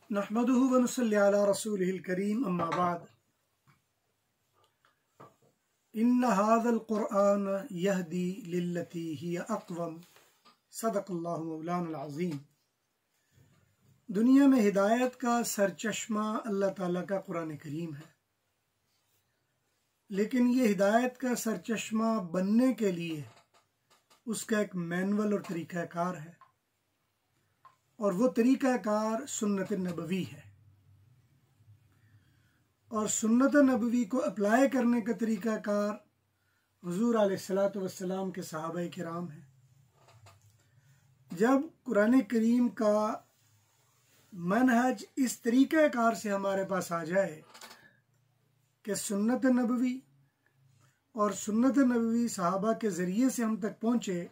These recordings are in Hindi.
नहमदुहु व नुसल्ली अला रसूलिहिल करीम अम्मा बाद इन्न हाज़ल क़ुरआन यहदी लिल्लती हिय अक़वम सदक़ल्लाहु मौलाना अज़ीम। दुनिया में हिदायत का सरचश्मा अल्लाह ताला का कुरान करीम है, लेकिन ये हिदायत का सरचश्मा बनने के लिए उसका एक मैनुअल और तरीक़ाकार है, और वो तरीक़ाकार सुन्नत नबवी है। और सुन्नत नबवी को अप्लाई करने का तरीक़ाकार हुज़ूर अलैहिस्सलातु वस्सलाम के सहाबा किराम है। जब कुरान करीम का मनहज इस तरीक़ाकार से हमारे पास आ जाए कि सुन्नत नबवी और सुन्नत नबवी सहाबा के ज़रिए से हम तक पहुँचे,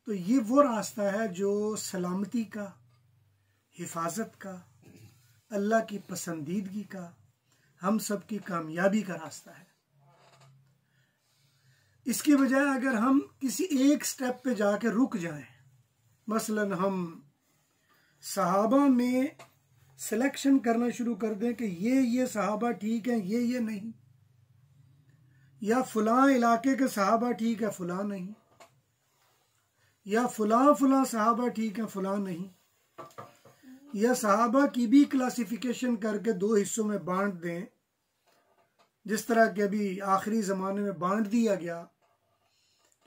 तो ये वो रास्ता है जो सलामती का, हिफाजत का, अल्लाह की पसंदीदगी का, हम सब की कामयाबी का रास्ता है। इसकी बजाय अगर हम किसी एक स्टेप पे जाके रुक जाएं, मसलन हम सहाबा में सिलेक्शन करना शुरू कर दें कि ये सहाबा ठीक हैं, ये नहीं, या फलां इलाके के सहाबा ठीक है, फलां नहीं, या फलां सहाबा ठीक है, फलां नहीं, या सहाबा की भी क्लासिफिकेशन करके दो हिस्सों में बांट दें, जिस तरह के अभी आखिरी ज़माने में बांट दिया गया।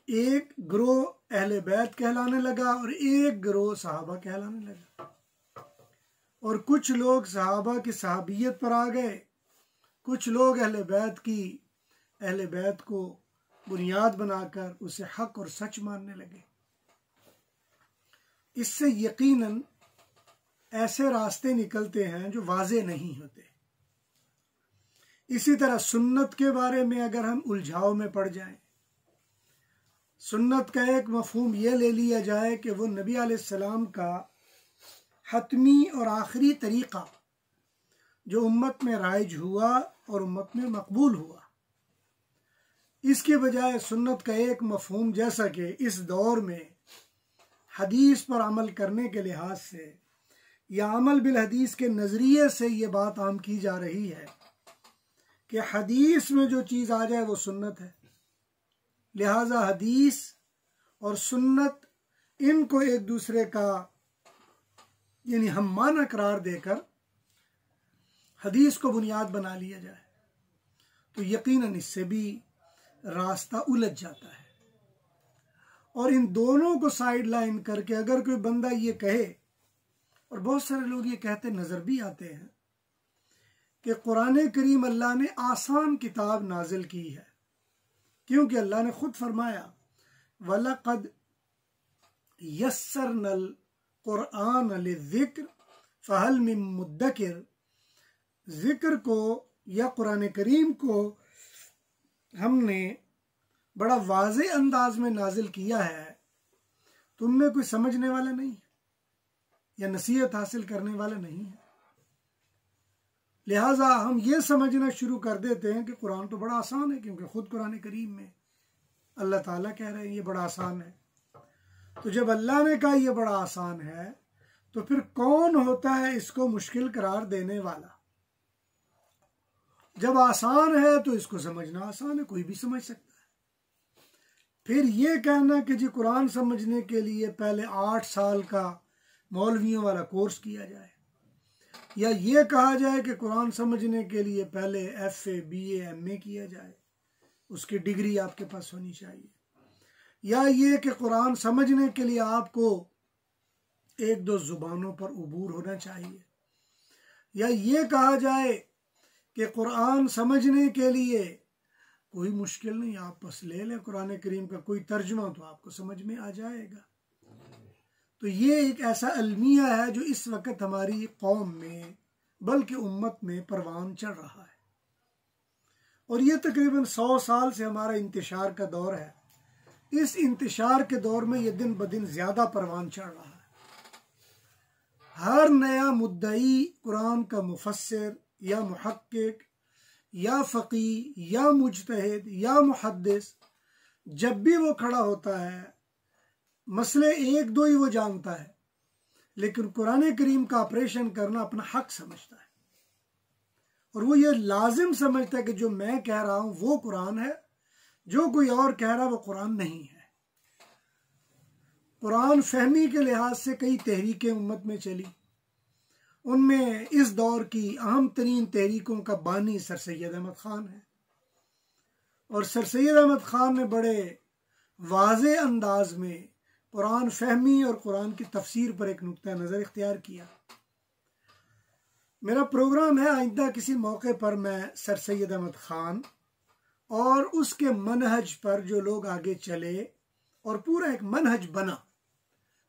एक ग्रोह अहले बैत कहलाने लगा और एक ग्रोह सहाबा कहलाने लगा, और कुछ लोग सहाबा की सहाबियत पर आ गए, कुछ लोग अहले बैत को बुनियाद बनाकर उसे हक और सच मानने लगे। इससे यकीनन ऐसे रास्ते निकलते हैं जो वाज़े नहीं होते। इसी तरह सुन्नत के बारे में अगर हम उलझाव में पड़ जाएं, सुन्नत का एक मफहूम ये ले लिया जाए कि वो नबी अलैहिस्सलाम का हतमी और आखिरी तरीक़ा जो उम्मत में राइज हुआ और उम्मत में मकबूल हुआ, इसके बजाय सुन्नत का एक मफहूम जैसा कि इस दौर में हदीस पर अमल करने के लिहाज से या अमल बिल हदीस के नज़रिए से ये बात आम की जा रही है कि हदीस में जो चीज़ आ जाए वो सुन्नत है, लिहाजा हदीस और सुन्नत इनको एक दूसरे का यानी हम माना करार देकर हदीस को बुनियाद बना लिया जाए, तो यकीनन इससे भी रास्ता उलझ जाता है। और इन दोनों को साइड लाइन करके अगर कोई बंदा ये कहे, और बहुत सारे लोग ये कहते नज़र भी आते हैं कि कुरान करीम अल्लाह ने आसान किताब नाजिल की है, क्योंकि अल्लाह ने खुद फरमाया वलक़द यस्सरनल कुरआन लिज़िक्र फ़हल मिन मुद्दकिर। ज़िक्र को या कुरान करीम को हमने बड़ा वाज़े अंदाज में नाजिल किया है, तुम में कोई समझने वाला नहीं है या नसीहत हासिल करने वाला नहीं है। लिहाजा हम ये समझना शुरू कर देते हैं कि कुरान तो बड़ा आसान है, क्योंकि खुद कुरान करीम में अल्लाह ताला कह रहे हैं ये बड़ा आसान है। तो जब अल्लाह ने कहा ये बड़ा आसान है, तो फिर कौन होता है इसको मुश्किल करार देने वाला? जब आसान है तो इसको समझना आसान है, कोई भी समझ सकता है। फिर ये कहना कि जी कुरान समझने के लिए पहले 8 साल का मौलवियों वाला कोर्स किया जाए, या ये कहा जाए कि कुरान समझने के लिए पहले FA BA MA किया जाए, उसकी डिग्री आपके पास होनी चाहिए, या ये कि कुरान समझने के लिए आपको 1-2 ज़ुबानों पर उबूर होना चाहिए, या ये कहा जाए कि कुरान समझने के लिए कोई मुश्किल नहीं, आप बस ले लें कुरान करीम का कोई तर्जुमा तो आपको समझ में आ जाएगा। तो ये एक ऐसा अलमिया है जो इस वक्त हमारी कौम में बल्कि उम्मत में परवान चढ़ रहा है, और ये तकरीबन 100 साल से हमारा इंतशार का दौर है। इस इंतशार के दौर में ये दिन ब दिन ज़्यादा परवान चढ़ रहा है। हर नया मुद्दई कुरान का मुफस्सिर या मुहक्किक या फ़क़ी या मुज्तहिद या मुहद्दिस, जब भी वो खड़ा होता है, मसले 1-2 ही वो जानता है, लेकिन कुरान करीम का ऑपरेशन करना अपना हक समझता है और वो ये लाजिम समझता है कि जो मैं कह रहा हूं वो कुरान है, जो कोई और कह रहा है वो कुरान नहीं है। कुरान फहमी के लिहाज से कई तहरीकें उम्मत में चली, उनमें इस दौर की अहम तरीन तहरीकों का बानी सर सैयद अहमद ख़ान है और सर सैयद अहमद ख़ान ने बड़े वाज़े अंदाज में कुरान फहमी और कुरान की तफसीर पर एक नुक्ता नज़र इख्तियार किया। मेरा प्रोग्राम है आइंदा किसी मौके पर मैं सर सैयद अहमद ख़ान और उसके मनहज पर जो लोग आगे चले और पूरा एक मनहज बना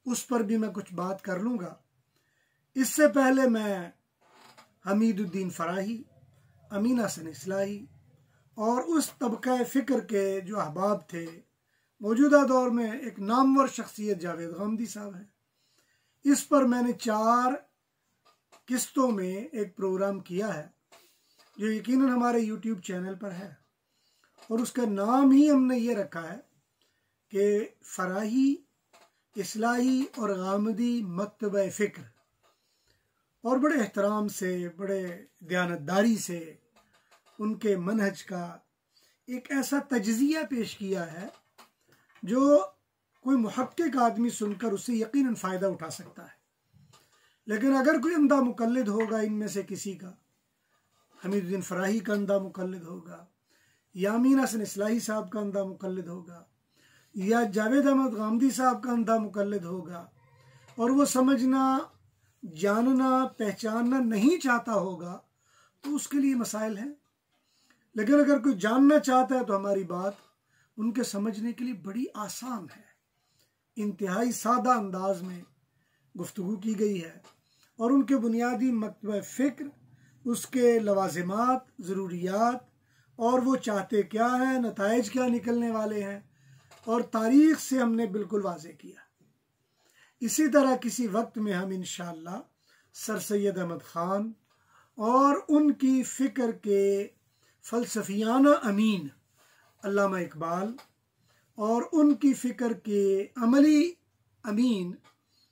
उस पर भी मैं कुछ बात कर लूँगा। इससे पहले मैं हमीदुद्दीन फ़राही, अमीन हसन इस्लाही और उस तबका फ़िक्र के जो अहबाब थे, मौजूदा दौर में एक नामवर शख्सियत जावेद गामदी साहब है, इस पर मैंने 4 किस्तों में एक प्रोग्राम किया है जो यकीनन हमारे यूट्यूब चैनल पर है और उसका नाम ही हमने ये रखा है कि फ़राही, इस्लाही और गामदी मकतबा फ़िक्र, और बड़े एहतराम से, बड़े दयानतदारी से उनके मनहज का एक ऐसा तज्ज़िया पेश किया है जो कोई मुहक्किक आदमी सुनकर उससे यकीनन फ़ायदा उठा सकता है। लेकिन अगर कोई अंधा मुकल्लिद होगा इनमें से किसी का, हमीदुद्दीन फ़राही का अंधा मुकल्लिद होगा या अमीन हसन इस्लाही साहब का अंधा मुकल्लिद होगा या जावेद अहमद गामदी साहब का अंधा मुकल्लिद होगा और वो समझना, जानना, पहचानना नहीं चाहता होगा तो उसके लिए मसाइल हैं। लेकिन अगर कोई जानना चाहता है तो हमारी बात उनके समझने के लिए बड़ी आसान है, इंतहाई सादा अंदाज में गुफ्तगू की गई है और उनके बुनियादी मकतबा फ़िक्र, उसके लवाज़िमात, ज़रूरियात और वो चाहते क्या हैं, नताइज क्या निकलने वाले हैं और तारीख़ से हमने बिल्कुल वाज़े किया। इसी तरह किसी वक्त में हम इंशाअल्लाह सर सैयद अहमद ख़ान और उनकी फ़िक्र के फ़लसफ़ियाना अमीन अल्लामा इकबाल और उनकी फ़िक्र के अमली अमीन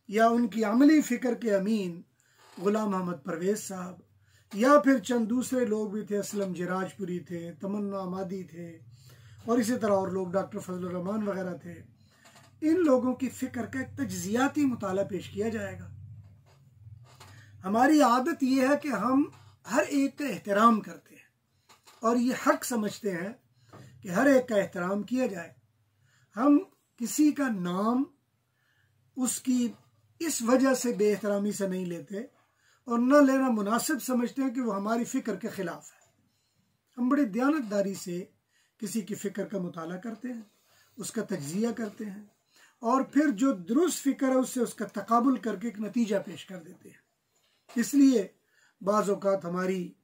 या उनकी अमली फ़िक्र के अमीन ग़ुलाम मोहम्मद परवेज़ साहब या फिर चंद दूसरे लोग भी थे, असलम जिराजपुरी थे, तमन्ना अमादी थे और इसी तरह और लोग, डॉक्टर फजलुर रहमान वगैरह थे, इन लोगों की फ़िक्र का एक तज्ज़ियाती मुताला पेश किया जाएगा। हमारी आदत ये है कि हम हर एक का एहतराम करते हैं और ये हक समझते हैं कि हर एक का एहतराम किया जाए। हम किसी का नाम उसकी इस वजह से बेएहतरामी से नहीं लेते और न लेना मुनासिब समझते हैं कि वो हमारी फ़िक्र के ख़िलाफ़ है। हम बड़ी दयानतदारी से किसी की फ़िक्र का मुताला करते हैं, उसका तज्ज़िया करते हैं और फिर जो दुरुस्त फ़िक्र है उससे उसका तकाबुल करके एक नतीजा पेश कर देते हैं। इसलिए बाज़ औक़ात हमारी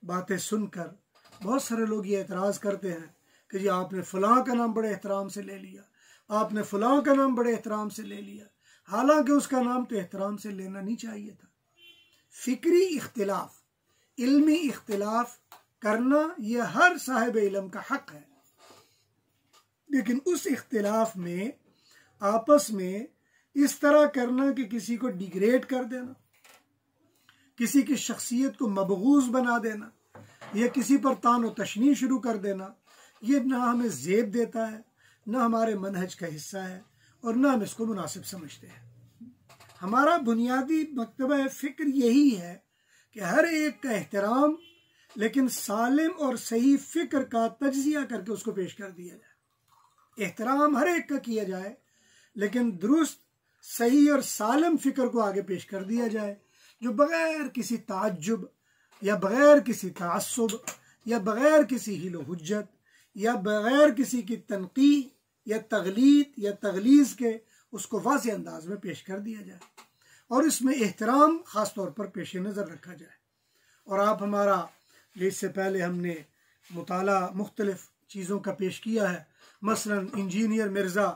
बातें सुनकर बहुत सारे लोग ये एतराज़ करते हैं कि जी आपने फ़लाँ का नाम बड़े एहतराम से ले लिया, आपने फ़लाँ का नाम बड़े एहतराम से ले लिया, हालांकि उसका नाम तो एहतराम से लेना नहीं चाहिए था। फ़िक्री इख्तिलाफ, इल्मी इख्तिलाफ करना ये हर साहिब इल्म का हक है, लेकिन उस इख्तिलाफ में आपस में इस तरह करना कि किसी को डिग्रेड कर देना, किसी की शख्सियत को मबगूज़ बना देना या किसी पर तान व तशनी शुरू कर देना, ये ना हमें ज़ेब देता है, ना हमारे मनहज का हिस्सा है और ना हम इसको मुनासिब समझते हैं। हमारा बुनियादी मकतबा फ़िक्र यही है कि हर एक का एहतराम, लेकिन सालिम और सही फ़िक्र का तज्ज़िया करके उसको पेश कर दिया जाए। एहतराम हर एक का किया जाए, लेकिन दुरुस्त, सही और सालिम फ़िक्र को आगे पेश कर दिया जाए, जो बग़ैर किसी ताज्जुब या बग़ैर किसी तअस्सुब या बग़ैर किसी हिलो हुज्जत या बग़ैर किसी की तनक़ीद या तग़लीद या तग़लीज़ के उसको वाज़ेह अंदाज में पेश कर दिया जाए और इसमें एहतराम ख़ास तौर पर पेश नज़र रखा जाए। और आप हमारा, इससे पहले हमने मुताला मुख्तलिफ़ चीज़ों का पेश किया है, मसलन इंजीनियर मिर्ज़ा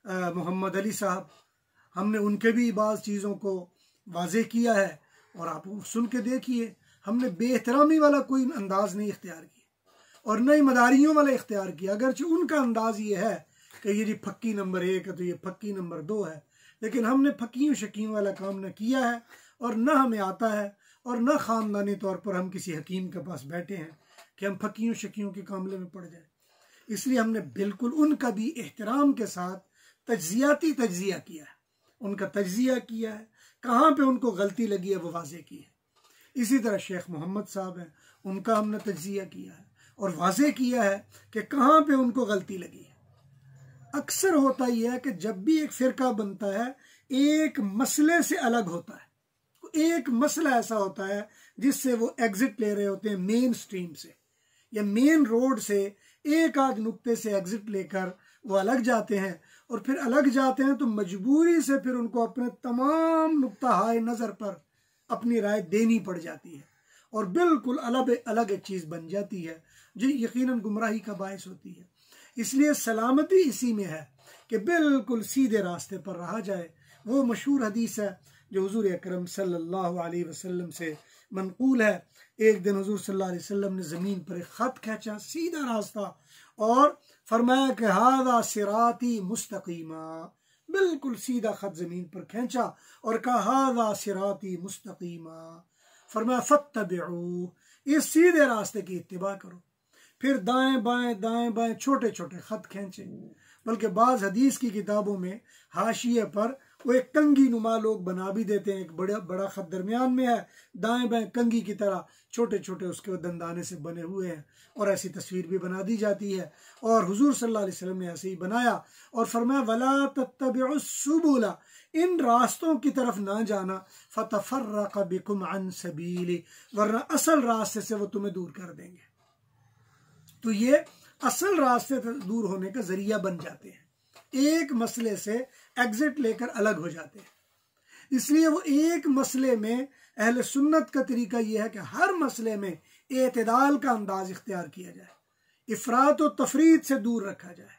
मोहम्मद अली साहब, हमने उनके भी बाज़ चीज़ों को वाज़ेह किया है और आप सुन के देखिए, हमने बेएहतरामी वाला कोई अंदाज़ नहीं इख्तियार किया और न ही मदारियों वाला इख्तियार किया। अगरचे उनका अंदाज़ ये है कि ये जी फक्की नंबर 1 है तो ये फक्की नंबर 2 है, लेकिन हमने फकीयों शकीयों वाला काम न किया है और न हमें आता है, और न ख़ानदानी तौर पर हम किसी हकीम के पास बैठे हैं कि हम फकीयों शकीयों के कामले में पड़ जाए। इसलिए हमने बिल्कुल उनका भी एहतराम के साथ तज्जियाती तज्जिया किया है, उनका तज्जिया किया है, कहाँ पे उनको गलती लगी है वो वाज़े की है। इसी तरह शेख मोहम्मद साहब हैं, उनका हमने तज्जिया किया है और वाज़े किया है कि कहाँ पे उनको गलती लगी है। अक्सर होता ही है कि जब भी एक फ़िरका बनता है एक मसले से अलग होता है, एक मसला ऐसा होता है जिससे वो एग्जिट ले रहे होते हैं मेन स्ट्रीम से या मेन रोड से, एक आध नुक्ते से एग्जिट लेकर वो अलग जाते हैं, और फिर अलग जाते हैं तो मजबूरी से फिर उनको अपने तमाम नुक्ता हाय नज़र पर अपनी राय देनी पड़ जाती है और बिल्कुल अलग अलग एक चीज़ बन जाती है जो यकीनन गुमराही का बायस होती है। इसलिए सलामती इसी में है कि बिल्कुल सीधे रास्ते पर रहा जाए। वो मशहूर हदीस है जो हुजूर अकरम सल्लल्लाहु अलैहि वसल्लम से मनकूल है। एक दिन हुजूर सल्लल्लाहु अलैहि वसल्लम ने ज़मीन पर एक ख़त खींचा, सीधा रास्ता, और फरमाया कि हादा सिराती मुस्तकीमा, बिल्कुल सीधा ख़त ज़मीन पर खींचा और कहा हादा सिराती मुस्तकीमा, फरमाया फत्तबिऊ, इस सीधे रास्ते की इत्तिबा करो। फिर दाएं बाएं छोटे छोटे ख़त खींचे, बल्कि बाज़ हदीस की किताबों में हाशिए पर वो एक कंगी नुमा लोग बना भी देते हैं, एक बड़ा ख़त दरमियान में है, दाएं बाएं कंगी की तरह छोटे छोटे उसके दंदाने से बने हुए हैं, और ऐसी तस्वीर भी बना दी जाती है। और हुजूर सल्लल्लाहु अलैहि वसल्लम ने ऐसे ही बनाया और फरमाया वला तत्तबिउस सुबुला, इन रास्तों की तरफ ना जाना, फतफर्रक़ बिकुम अन सबीली, वरना असल रास्ते से वो तुम्हें दूर कर देंगे। तो ये असल रास्ते से दूर होने का जरिया बन जाते हैं, एक मसले से एग्जिट लेकर अलग हो जाते हैं। इसलिए वो एक मसले में अहले सुन्नत का तरीका यह है कि हर मसले में एतदाल का अंदाज इख्तियार किया जाए, इफरात व तफरीद से दूर रखा जाए,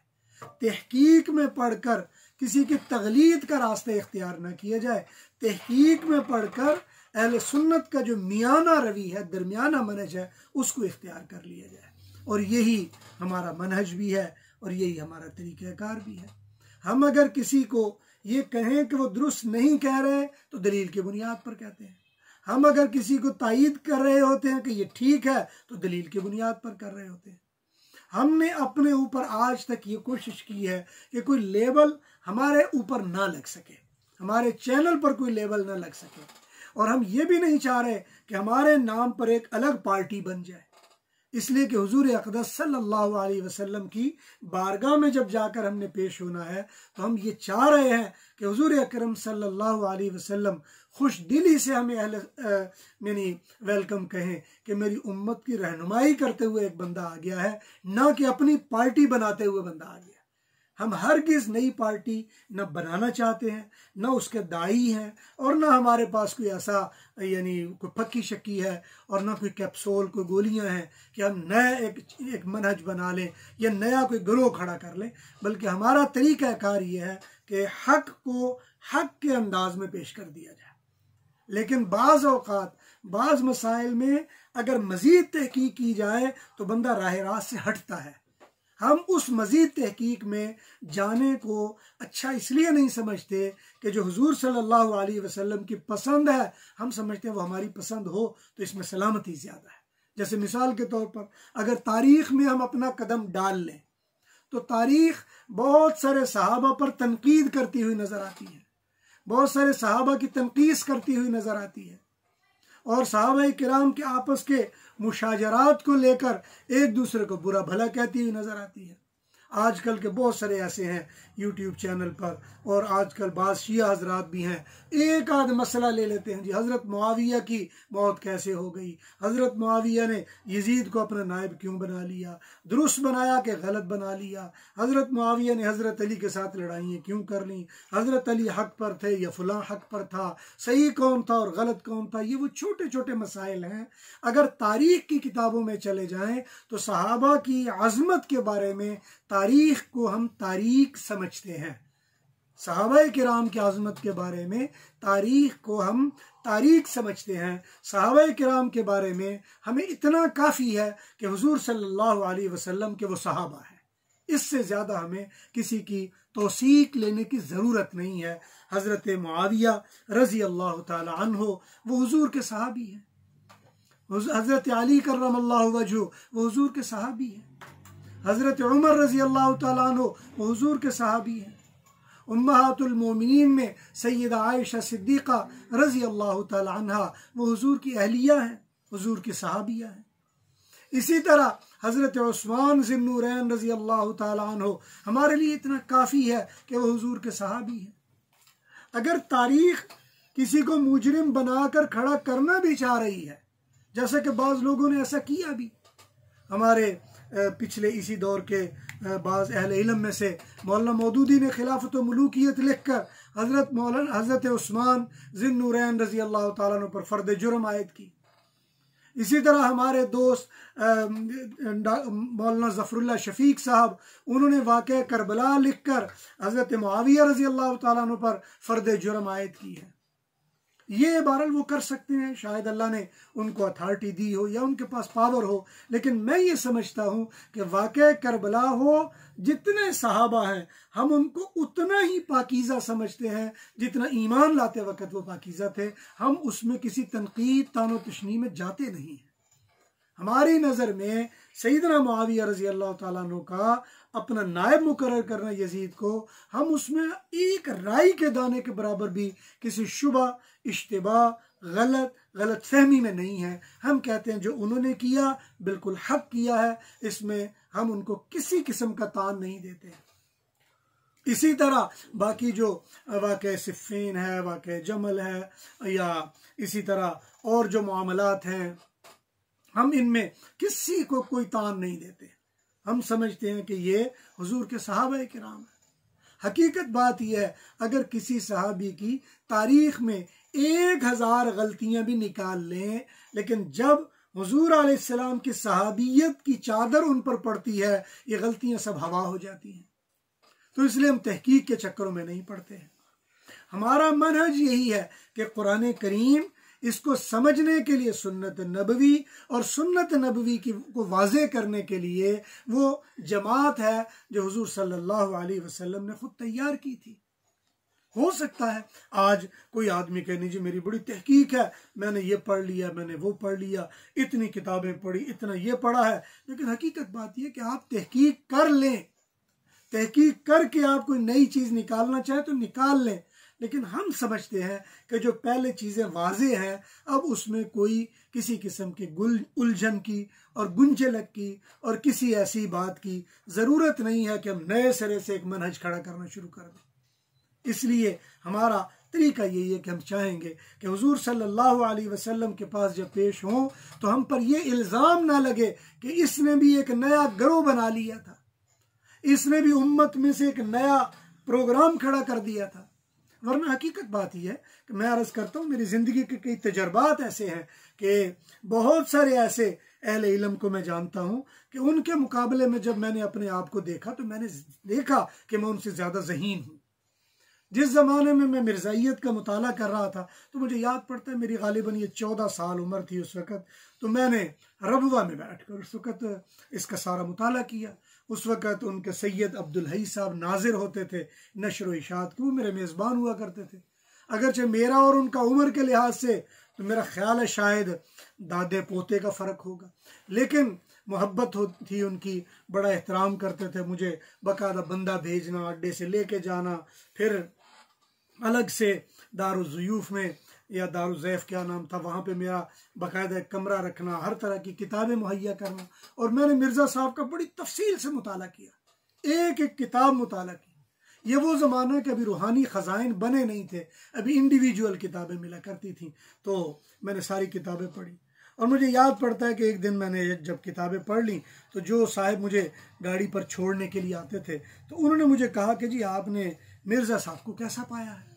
तहकीक में पढ़कर किसी की तगलीद का रास्ता इख्तियार न किया जाए, तहकीक में पढ़कर अहले सुन्नत का जो मियाना रवी है, दरमियाना मनहज है, उसको इख्तियार कर लिया जाए। और यही हमारा मनहज भी है और यही हमारा तरीक़ाकार भी है। हम अगर किसी को ये कहें कि वो दुरुस्त नहीं कह रहे तो दलील की बुनियाद पर कहते हैं, हम अगर किसी को तायीद कर रहे होते हैं कि ये ठीक है तो दलील की बुनियाद पर कर रहे होते हैं। हमने अपने ऊपर आज तक ये कोशिश की है कि कोई लेबल हमारे ऊपर ना लग सके, हमारे चैनल पर कोई लेबल ना लग सके, और हम ये भी नहीं चाह रहे कि हमारे नाम पर एक अलग पार्टी बन जाए। इसलिए कि हुजूर अक़दस सल्लल्लाहु अलैहि वसल्लम की बारगाह में जब जाकर हमने पेश होना है तो हम ये चाह रहे हैं कि हुजूर अकरम सल्लल्लाहु अलैहि वसल्लम खुश दिली से हमें यानी वेलकम कहें कि मेरी उम्मत की रहनुमाई करते हुए एक बंदा आ गया है, ना कि अपनी पार्टी बनाते हुए बंदा आ गया। हम हरगिज़ नई पार्टी न बनाना चाहते हैं, न उसके दाई हैं, और न हमारे पास कोई ऐसा यानी कोई पक्की शक्की है, और न कोई कैप्सूल, कोई गोलियां हैं कि हम नया एक मनहज बना लें या नया कोई गिरोह खड़ा कर लें। बल्कि हमारा तरीक़ाकार ये है कि हक़ को हक़ के अंदाज में पेश कर दिया जाए। लेकिन बाज़ औक़ात बाज़ मसाइल में अगर मज़ीद तहकीक की जाए तो बंदा राह रास्त से हटता है। हम उस मज़ीद तहकीक में जाने को अच्छा इसलिए नहीं समझते कि जो हुजूर सल्लल्लाहु अलैहि वसल्लम की पसंद है हम समझते हैं वो हमारी पसंद हो तो इसमें सलामती ज़्यादा है। जैसे मिसाल के तौर पर अगर तारीख़ में हम अपना कदम डाल लें तो तारीख़ बहुत सारे सहाबा पर तनकीद करती हुई नज़र आती है, बहुत सारे सहाबा की तनकीस करती हुई नज़र आती है, और सहाबा किराम के आपस के मुशाजरात को लेकर एक दूसरे को बुरा भला कहती हुई नज़र आती है। आजकल के बहुत सारे ऐसे हैं यूट्यूब चैनल पर, और आजकल बाज़ शिया हजरात भी हैं, एक आध मसला ले लेते हैं जी, हज़रत मुआविया की मौत कैसे हो गई, हज़रत मुआविया ने यजीद को अपना नायब क्यों बना लिया, दुरुस्त बनाया कि गलत बना लिया, हज़रत मुआविया ने हज़रत अली के साथ लड़ाइयाँ क्यों कर लीं, हज़रत अली हक़ पर थे या फ़लाँ हक़ पर था, सही कौन था और गलत कौन था। ये वो छोटे छोटे मसाइल हैं। अगर तारीख़ की किताबों में चले जाएँ तो सहाबा की अज़मत के बारे में तारीख़ को हम तारीख़ समझते हैं, सहाबा किराम की आज़मत के बारे में तारीख़ को हम तारीख़ समझते हैं। सहाबा किराम के बारे में हमें इतना काफ़ी है कि हुजूर सल्लल्लाहु अलैहि वसल्लम के वो सहाबा हैं, इससे ज़्यादा हमें किसी की तौसीक लेने की ज़रूरत नहीं है। हज़रत मुआविया रज़ी अल्लाह ताला अन्हो वो हुजूर के सहाबी हैं, हज़रत अली कर्रमल्लाहु वजहू वो हुजूर के सहाबी हैं, हज़रत उमर रज़ी अल्लाह ताला अन्हो वो हुजूर के सहाबी हैं, उम्महातुल मोमिनीन में सैयदा आयशा सिद्दीक़ा रज़ी अल्लाह ताला अन्हा वो हुजूर की अहलिया हैं, हुजूर की सहाबिया हैं। इसी तरह हज़रत उस्मान ज़िन्नूरैन रज़ी अल्लाह ताला अन्हो हमारे लिए इतना काफ़ी है कि वह हुजूर के सहाबी हैं। अगर तारीख़ किसी को मुजरिम बनाकर खड़ा करना भी चाह रही है, जैसा कि बाज़ लोगों ने ऐसा किया भी, हमारे पिछले इसी दौर के बाज़ अहले इल्म में से मौलाना मौदूदी ने खिलाफत व मुलूकियत लिख कर हज़रत उस्मान ज़िन्नूरैन रज़ी अल्लाह ताला अन्हु पर फ़र्द जुर्म आयद की। इसी तरह हमारे दोस्त मौलाना ज़फ़रुल्लाह शफ़ीक साहब, उन्होंने वाक़या करबला लिख कर हज़रत मुआविया रज़ी अल्लाह ताला अन्हु पर फ़र्द जुर्म आयद की है। ये बहरहाल वो कर सकते हैं, शायद अल्लाह ने उनको अथॉरिटी दी हो या उनके पास पावर हो, लेकिन मैं ये समझता हूँ कि वाक़या करबला हो, जितने सहाबा हैं हम उनको उतना ही पाकीज़ा समझते हैं जितना ईमान लाते वक़्त वो पाकीज़ा थे। हम उसमें किसी तनकीद तानो तशनी में जाते नहीं हैं। हमारी नज़र में सैयदना मुआविया रज़ी अल्लाह ताला अन्हु का अपना नायब मुकर्रर करना यजीद को, हम उसमें एक राई के दाने के बराबर भी किसी शुबा, इश्तिबा, गलत फहमी में नहीं है। हम कहते हैं जो उन्होंने किया बिल्कुल हक किया है, इसमें हम उनको किसी किस्म का तान नहीं देते। इसी तरह बाकी जो वाक़या सिफ़ीन है, वाक़या जमल है, या इसी तरह और जो मामलात हैं, हम इनमें किसी को कोई तान नहीं देते। हम समझते हैं कि ये हुजूर के सहाबा किराम है। हकीकत बात यह है, अगर किसी सहाबी की तारीख़ में 1000 गलतियाँ भी निकाल लें, लेकिन जब हुजूर अलैहिस्सलाम की सहाबियत की चादर उन पर पड़ती है, ये गलतियाँ सब हवा हो जाती हैं। तो इसलिए हम तहकीक के चक्करों में नहीं पड़ते हैं। हमारा मनहज यही है कि कुरान करीम इसको समझने के लिए सुन्नत नबवी और सुन्नत नबवी की को वाज़े करने के लिए वो जमात है जो हुजूर सल्लल्लाहु अलैहि वसल्लम ने खुद तैयार की थी। हो सकता है आज कोई आदमी कहने जी मेरी बड़ी तहकीक है, मैंने ये पढ़ लिया, मैंने वो पढ़ लिया, इतनी किताबें पढ़ी, इतना ये पढ़ा है, लेकिन हकीकत बात यह कि आप तहकीक कर लें, तहकीक करके आप कोई नई चीज़ निकालना चाहें तो निकाल लें, लेकिन हम समझते हैं कि जो पहले चीज़ें वाज़े हैं, अब उसमें कोई किसी किस्म की उलझन की और गुंजलक की और किसी ऐसी बात की ज़रूरत नहीं है कि हम नए सिरे से एक मनहज खड़ा करना शुरू कर दें। इसलिए हमारा तरीका यही है कि हम चाहेंगे कि हुजूर सल्लल्लाहु अलैहि वसल्लम के पास जब पेश हों तो हम पर यह इल्ज़ाम ना लगे कि इसने भी एक नया गिरोह बना लिया था, इसने भी उम्मत में से एक नया प्रोग्राम खड़ा कर दिया था। वरना हकीकत बात ही है कि मैं अर्ज़ करता हूँ, मेरी ज़िंदगी के कई तजर्बात ऐसे हैं कि बहुत सारे ऐसे अहले इल्म को मैं जानता हूँ कि उनके मुकाबले में जब मैंने अपने आप को देखा तो मैंने देखा कि मैं उनसे ज़्यादा ज़हीन हूँ। जिस ज़माने में मैं मिर्ज़ाइयत का मुताला कर रहा था तो मुझे याद पड़ता है मेरी गालिबन ये 14 साल उम्र थी उस वक़्त, तो मैंने रबवा में बैठ कर उस वक़्त इसका सारा मुताला किया। उस वक़्त उनके सैयद अब्दुल हई साहब नाजिर होते थे नशर व इशात के, वो मेरे मेज़बान हुआ करते थे। अगरचे मेरा और उनका उम्र के लिहाज से तो मेरा ख्याल है शायद दादे पोते का फ़र्क होगा, लेकिन मोहब्बत थी उनकी, बड़ा एहतराम करते थे। मुझे बाकायदा बंदा भेजना, अड्डे से लेके जाना, फिर अलग से दारुज़्ज़यूफ़ में या दारुज़ैफ़ क्या नाम था, वहाँ पे मेरा बाकायदा एक कमरा रखना, हर तरह की किताबें मुहैया करना। और मैंने मिर्ज़ा साहब का बड़ी तफसील से मुताला किया, एक एक किताब मुताला की। ये वो ज़माना है कि अभी रूहानी ख़ज़ाइन बने नहीं थे, अभी इंडिविजुअल किताबें मिला करती थी, तो मैंने सारी किताबें पढ़ी। और मुझे याद पड़ता है कि एक दिन मैंने जब किताबें पढ़ ली तो जो साहब मुझे गाड़ी पर छोड़ने के लिए आते थे तो उन्होंने मुझे कहा कि जी आपने मिर्ज़ा साहब को कैसा पाया है।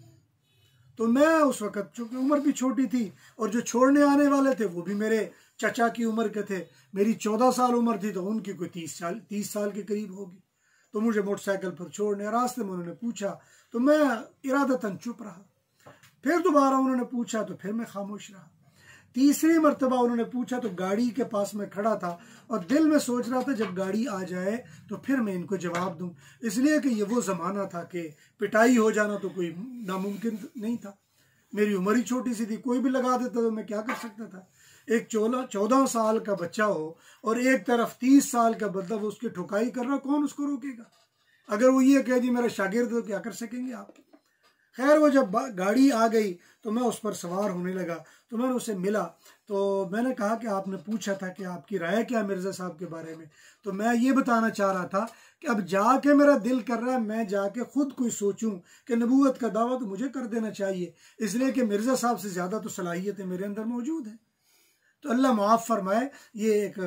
तो मैं उस वक़्त चूँकि उम्र भी छोटी थी और जो छोड़ने आने वाले थे वो भी मेरे चचा की उम्र के थे, मेरी 14 साल उम्र थी तो उनकी कोई 30 साल के करीब होगी। तो मुझे मोटरसाइकिल पर छोड़ने रास्ते में उन्होंने पूछा तो मैं इरादतन चुप रहा, फिर दोबारा उन्होंने पूछा तो फिर मैं खामोश रहा। तीसरी मर्तबा उन्होंने पूछा तो गाड़ी के पास में खड़ा था और दिल में सोच रहा था जब गाड़ी आ जाए तो फिर मैं इनको जवाब दूं, इसलिए कि ये वो ज़माना था कि पिटाई हो जाना तो कोई नामुमकिन नहीं था। मेरी उम्र ही छोटी सी थी, कोई भी लगा देता तो मैं क्या कर सकता था। एक 14 साल का बच्चा हो और एक तरफ 30 साल का बंदा वो उसकी ठुकाई कर रहा, कौन उसको रोकेगा। अगर वो ये कह दी मेरा शागिर्द तो क्या कर सकेंगे आप। खैर वो जब गाड़ी आ गई तो मैं उस पर सवार होने लगा तो मैंने उससे मिला तो मैंने कहा कि आपने पूछा था कि आपकी राय क्या मिर्ज़ा साहब के बारे में, तो मैं ये बताना चाह रहा था कि अब जाके मेरा दिल कर रहा है मैं जाके खुद कोई सोचूं कि नबूवत का दावा तो मुझे कर देना चाहिए, इसलिए कि मिर्ज़ा साहब से ज़्यादा तो सलाहियतें मेरे अंदर मौजूद हैं। तो अल्लाह माफ़ फरमाए, ये एक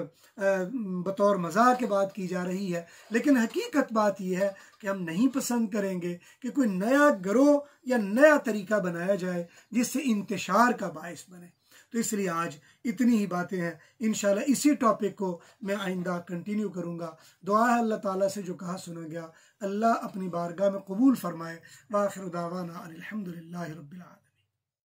बतौर मज़ाक के बात की जा रही है, लेकिन हकीकत बात यह है कि हम नहीं पसंद करेंगे कि कोई नया गिरोह या नया तरीका बनाया जाए जिससे इंतशार का बायस बने। तो इसलिए आज इतनी ही बातें हैं, इंशाल्लाह इसी टॉपिक को मैं आइंदा कंटिन्यू करूँगा। दुआ है अल्लाह ताला से जो कहा सुना गया अल्लाह अपनी बारगाह में कबूल फरमाए। व आखिर दावाना अनिल हम्दुलिल्लाहि रब्बिल आलमीन।